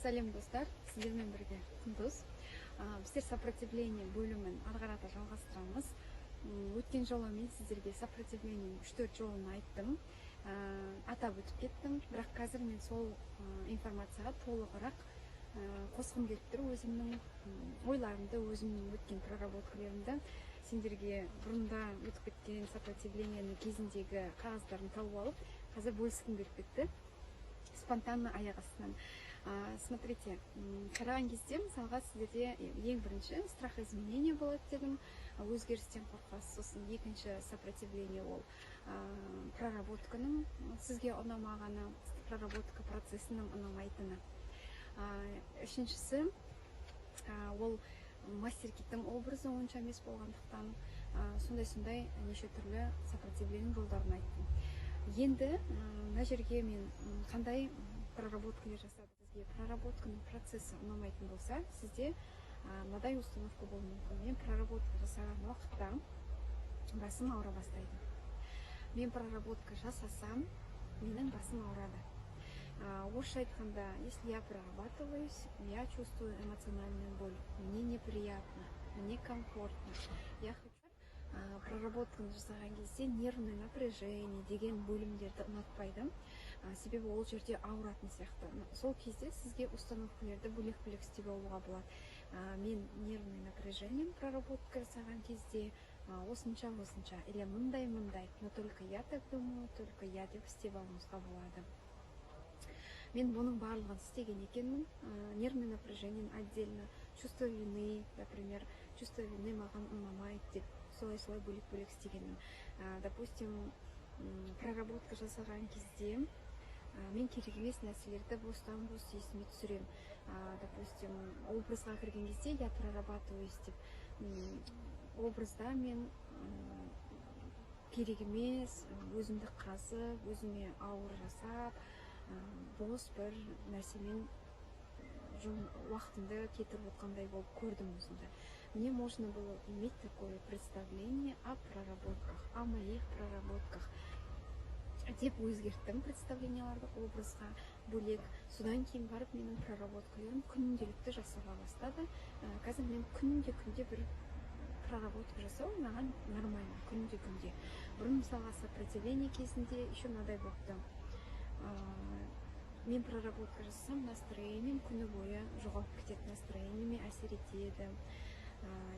Сәлем достар, сіздермен бірге Құндыз. Біздер сопротивление бөлімін ары қарата жалғастырамыз. Өткен жолы мен сіздерге сопротивление 3-4 жолын айттым, атап өтіп кеттім, бірақ қазір мен сол информацияға толығырақ қосқым келіп тұр, өзімнің ойларымды, өзімнің өткен проработкаларымды сендерге бұрында өтіп кеткен сопротивлениенің кезіндегі қағаздарын тауып алып, қазір бөліскім келіп кетті. Спонтанно аяқ астынан. Смотрите, қараған кезде мысалға сіздерде ең бірінші страх изменения болады дедім, өзгерістен қорқасыз. Сосын екінші сопротивление ол проработканың сізге ұнамағаны, проработка процесінің ұнамайтыны. Үшіншісі ол мастер-киттің образы онша емес болғандықтан сондай неше түрлі сопротивление жолдарын айттым. Енді мына жерге мен қандай проработкалар жасадым. Сізге проработканың процесі ұнамайтын болса, сізде мынадай установка болуы мүмкін. Мен проработка жасаған уақытта басым ауыра бастайды. Мен проработка жасасам, менің басым ауырады. Орысша айтқанда, если я прорабатываюсь, я чувствую эмоциональную боль. Мне неприятно, мне комфортно. Я хочу проработканы жасаған кезде нервный напряжение деген бөлімдерді ұнатпайды. Себебі ол жерде ауыратын сияқты. Сол кезде сізге установкалерді бөлек-бөлек істеп алуға болады. Мен нервный напряжение проработка жасаған кезде осынша, или мындай, но только я так думаю, только я деп істеп алуыңызға болады. Мен бұның барлығын істеген екенмін. Нервный напряжение отдельно, чувство вины, например, чувство вины маған ұнамайды деп солай бөлек-бөлек істегенмін. Допустим, проработка жасаған кезде мен керек емес нәрселерді бостан-бос есіме түсірем. Допустим, образға кірген кезде я прорабатываюсь деп. Образда мен керек емес, өзімді қазып, өзіме ауыр жасап, бос бір нәрсемен уақытымды кетіріп отқандай болып көрдім өзімді. Мне можно было иметь такое представление о проработках, о моих проработках. Деп өзгерттім представленияларды образға бөлек. Содан кейін барып менің проработкаларым күнделікті жасала бастады. Қазір мен күнде бір проработка жасау маған нормально, күнде. Бұрын мысалға сопротивление кезінде еще мынадай болыпты. Мен проработка жасасам, настроением күні бойы жоғалып кететін, настроениеме әсер етеді.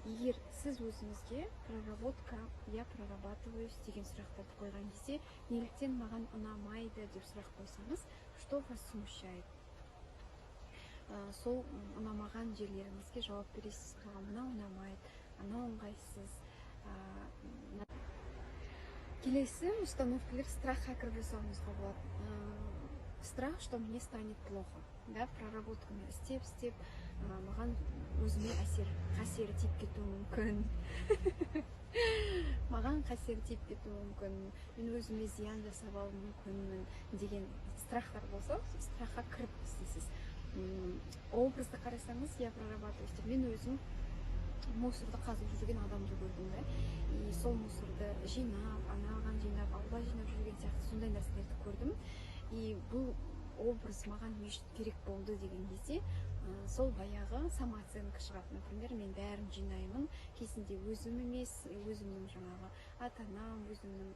Егер сіз өзіңізге проработка, я прорабатываюсь деген сұрақтарды қойған кезде, неліктен маған ұнамайды деп сұрақ қойсаңыз, что вас смущает? Сол ұнамаған жерлеріңізге жауап бересіз. Мынау ұнамайды, анау ыңғайсыз. Келесі установкалар страхқа кіріп жасауыңызға болады. Страх, что мне станет плохо. Да, проработканы істеп, маған өзіме қасері тиіп кетуі мүмкін. Маған қасері тиіп кетуі мүмкін. Мен өзіме зиян жасап алуым мүмкінмін деген страхтар болса, страхқа кіріп істейсіз. Образды қарасаңыз, я прорабатываюсь деп. Мен өзім мусорды қазып жүрген адамды көрдім, да? И сол мусорды жинап, анаған жинап, аула жинап жүрген сияқты сондай нәрселерді көрдім. И бұл образ маған керек болды деген кезде, сол баяғы самооценка шығады. Например, мен бәрін жинаймын, кезінде өзім емес, өзімнің жаңағы ата-анам, өзімнің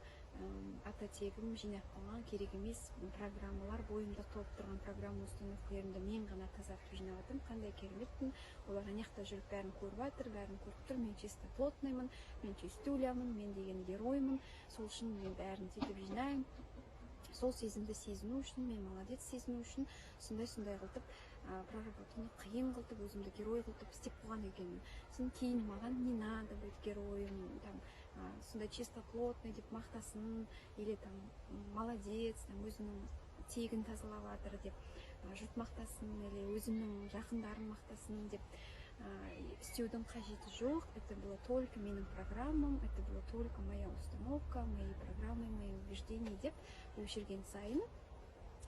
ата-тегім жинап қойған керек емес программалар, бойымда толып тұрған программа установкаларымды мен ғана тазартып жинаватырмын. Қандай кереметпін, олар аяқта жүріп бәрін көріп тұр, мен чисто плотныймын, мен чистюлямын, мен деген героймын. Сол үшін мен бәрін сөйтіп жинаймын. Сол сезімді сезіну үшін, мен молодец сезіну үшін, сондай қылтып, проработканы қиын қылтып, өзімді герой қылтып істеп қойған екенмін. Сон кейін маған не надо быть героем, сондай чисто плотный деп мақтасын, или молодец, өзінің тегін тазалап жатыр деп жұрт мақтасын, или өзімнің жақындарым мақтасын деп істеудің қажеті жоқ. Это было только менің программам, это было только моя установка, мои программы, мои убеждения деп жүрген сайын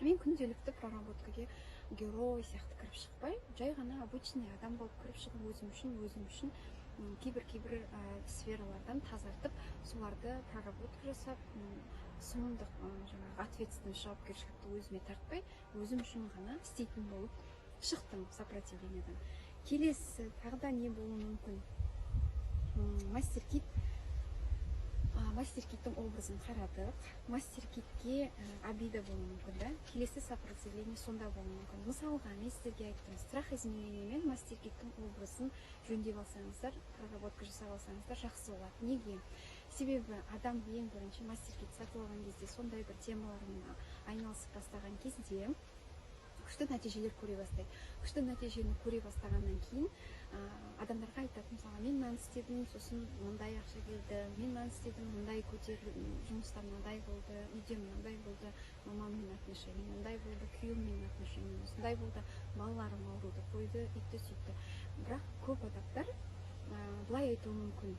мен күнделікті проработкаға герой сияқты кіріп шықпай, жай ғана обычный адам болып кіріп шығып, өзім үшін кейбір сфералардан тазартып, соларды проработка жасап, сұмдық жаңағы ответственность, жауапкершілікті өзіме тартпай, өзім үшін ғана істейтін болып шықтым сопротивлениядан. Келесі тағы да не болуы мүмкін? Мастер Киттің образын қарадық. Мастер Китке обида болуы мүмкін, да? Келесі сопротивление сонда болуы мүмкін. Мысалға, мен сіздерге айттым, страх изменения мен Мастер Киттің образын жөндеп алсаңыздар, проработка жасап алсаңыздар жақсы болады. Неге? Себебі адам ең бірінші Мастер Кит сатып алған кезде, сондай бір темалармен айналысып бастаған кезде күшті нәтижелер көре бастайды. Күшті нәтижені көре бастағаннан кейін адамдарға айтады, мысалға, мен мынаны істедім, сосын мындай ақша келді, мен мынаны істедім, мындай көтерілді, жұмыстар мындай болды, үйде мындай болды, мамаммен отношения мындай болды, күйеуіммен отношения осындай болды, балаларым ауруды қойды, үйтті сөйтті. Бірақ көп адамдар былай айтуы мүмкін: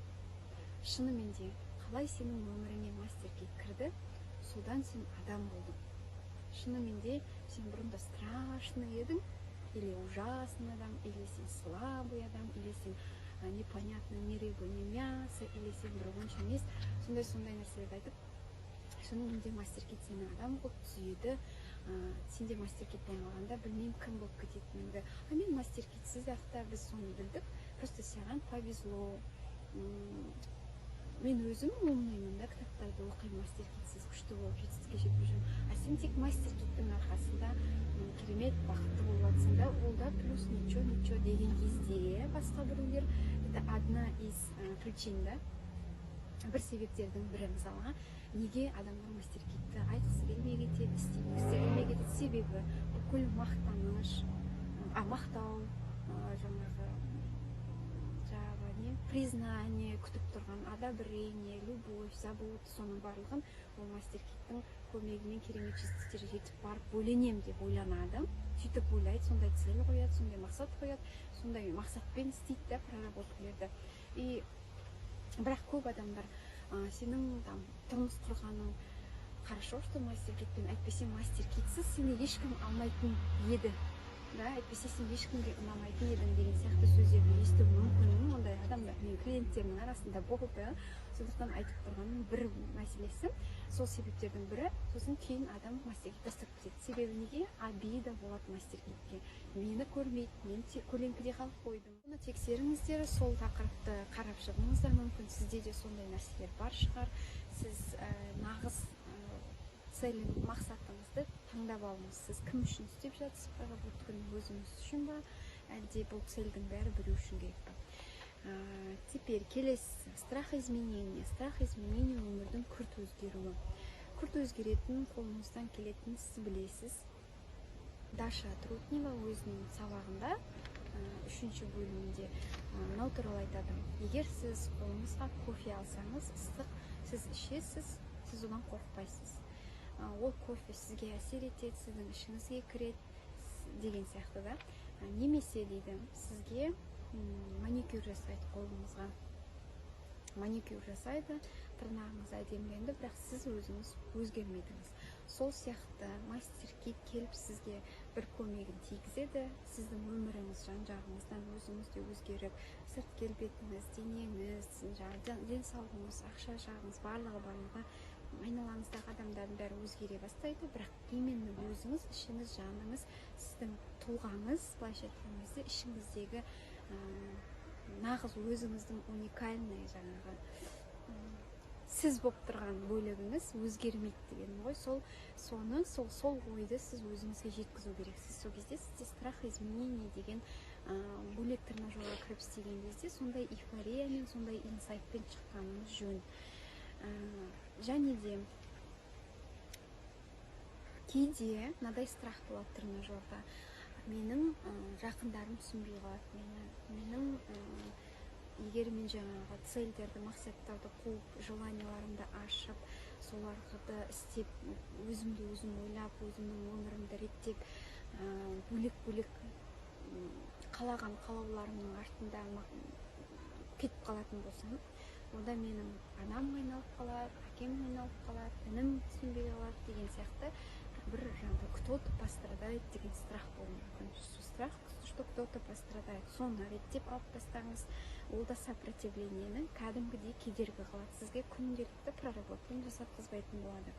шынымен де қалай сенің өміріңе Мастер Кит кірді, содан сен адам болдың. Шынымен де сен бұрында страшный едің, или ужасный адам, или сен слабый адам, или сен непонятно ни рыба, ни мясо, или сен бір онша емес, сондай нәрселерді айтып, шынымен де Мастер Кит сені адам қылып түзеді, сенде Мастер Кит болмағанда білмеймін кім болып кететініңді. Мен Мастер Китсіз ақта біз соны білдік, просто саған повезло. Мен өзім умныймын да, кітаптарды оқимын, Мастер Китсіз күшті болып жетістікке жетіп жүрмін. Сен тек Мастер Киттің арқасында керемет бақытты болып жатсың да, ол да плюс ничего деген кезде басқа біреулер, это одна из причин, да, бір себептердің бірі. Мысалға, неге адамдар Мастер Китті айтқысы келмей кетеді, істегісі келмей кетеді? Себебі бүкіл мақтаныш, мақтау, жаңағы признание күтіп тұрған, одобрение, любовь, забота, соның барлығын ол Мастер Киттің көмегімен керемет жетістіктерге жетіп барып бөленем деп ойланады. Сөйтіп ойлайды, сондай цель қояды, сондай мақсат қояды, сондай мақсатпен істейді да проработкалерді. И бірақ көп адамдар сенің тұрмыс құрғаның хорошо, что Мастер Китпен, әйтпесе Мастер Китсіз сені ешкім алмайтын еді, да, әйтпесе сен ешкімге ұнамайтын едің деген сияқты сөздерді есту мүмкін. Ондай адамдар мен клиенттерінің арасында болды. Сондықтан айтып тұрғаным бір мәселесі, сол себептердің бірі. Сосын кейін адам Мастер Кит тастап кетеді. Себебі неге? Обида болады Мастер Китке. Мені көрмейді, мен көлеңкеде қалып қойдым. Оны тексеріңіздер, сол тақырыпты қарап шығыңыздар. Мүмкін сізде де сондай нәрселер бар шығар. Сіз нағыз целін, мақсатыңызды таңдап алыңыз. Сіз кім үшін істеп жатсыз? Проработканы өзіңіз үшін ба, әлде бұл цельдің бәрі біреу үшін керек па? Теперь келесі страх изменения. Страх изменения өмірдің күрт өзгеруі. Күрт өзгеретін, қолыңыздан келетін сіз білесіз. Даша Трутнева өзінің сабағында 3-ші бөлімінде мынау туралы айтады. Егер сіз қолыңызға кофе алсаңыз, ыстық, сіз ішесіз, сіз одан қорықпайсыз. Ол кофе сізге әсер етеді, сіздің ішіңізге кіреді деген сияқты да. Немесе дейді, сізге маникюр жасайды қолыңызға. Маникюр жасайды, тырнағыңыз әдеміленді, бірақ сіз өзіңіз өзгермедіңіз. Сол сияқты Мастер Кит келіп сізге бір көмегін тигізеді, сіздің өміріңіз жан-жағыңыздан өзіңіз де өзгеріп, сырт келбетіңіз, денеңіз, денсаулығыңыз, ақша жағыңыз, барлығы айналаңыздағы адамдардың бәрі өзгере бастайды. Бірақ именно өзіңіз, ішіңіз, жаныңыз, сіздің тұлғаңыз, былайша айтқан кезде ішіңіздегі нағыз өзіңіздің уникальный жаңағы сіз болып тұрған бөлігіңіз өзгермейді деген ғой. Сол ойды сіз өзіңізге жеткізу керексіз. Сол кезде сізде страх изменения деген бөлек тренажерға кіріп істеген кезде сондай эйфориямен, сондай инсайтпен шыққаныңыз жөн. Және де кейде мынадай страх болады тренажерда. Менің жақындарым түсінбей қалады. Менің егер мен жаңағы цельдерді, мақсаттарды қуып, желанияларымды ашып, соларды істеп, өзімді өзім ойлап, өзімнің өмірімді реттеп, бөлек-бөлек қалаған қалауларымның артында кетіп қалатын болсам, онда менің анам айналып қалады, әкем айналып қалады, інім түсінбей қалады деген сияқты бір жаңағы кто-то пострадает деген страх болуы мүмкін. Страх, что кто-то пострадает. Соны реттеп алып тастаңыз. Ол да сопротивлениені кәдімгідей кедергі қылады. Сізге күнделікті проработканы жасатқызбайтын болады.